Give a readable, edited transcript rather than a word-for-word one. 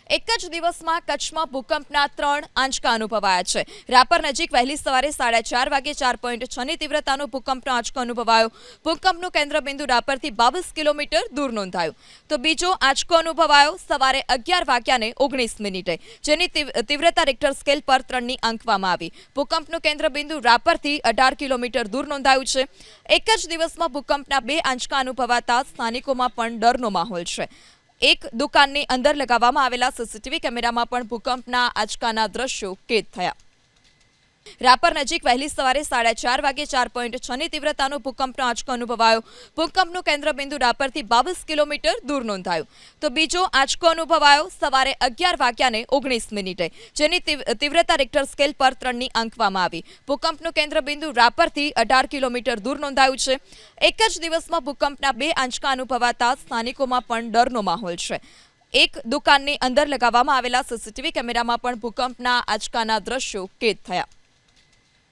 એક જ દિવસમાં કચ્છમાં ભૂકંપના 3 આંચકા અનુભવાયા છે। રાપર નજીક વહેલી સવારે 4:30 વાગે 4.6ની તીવ્રતાનો ભૂકંપનો આંચકો અનુભવાયો। ભૂકંપનું કેન્દ્રબિંદુ રાપરથી 22 કિલોમીટર દૂર નોંધાયું। તો બીજો આંચકો અનુભવાયો સવારે 11 વાગ્યાને 19 મિનિટે, જેની તીવ્રતા રિક્ટર સ્કેલ પર 3ની આંકવામાં આવી। ભૂકંપનું કેન્દ્રબિંદુ રાપરથી 18 કિલોમીટર દૂર નોંધાયું છે। એક જ દિવસમાં ભૂકંપના 2 આંચકા અનુભવાતા સ્થાનિકોમાં પણ ડરનો માહોલ છે। એક દુકાનની અંદર લગાવવામાં આવેલા સીસીટીવી કેમેરામાં પણ ભૂકંપના આંચકાના દ્રશ્યો કેદ થયા। રાપર નજીક વહેલી સવારે 4:30 વાગે 4.6ની તીવ્રતાનો ભૂકંપનો આંચકો અનુભવાયો। ભૂકંપનું કેન્દ્રબિંદુ રાપરથી 22 કિલોમીટર દૂર નોંધાયું। તો બીજો આંચકો અનુભવાયો સવારે 11 વાગ્યાને 19 મિનિટે, જેની તીવ્રતા રિક્ટર સ્કેલ પર 3ની આંકવામાં આવી। ભૂકંપનું કેન્દ્રબિંદુ રાપરથી 18 કિલોમીટર દૂર નોંધાયું છે। એક જ દિવસમાં ભૂકંપના 2 આંચકા અનુભવાતા સ્થાનિકોમાં પણ ડરનો માહોલ છે। એક દુકાનની અંદર લગાવવામાં આવેલા સીસીટીવી કેમેરામાં પણ ભૂકંપના આંચકાના દ્રશ્યો કેદ થયા।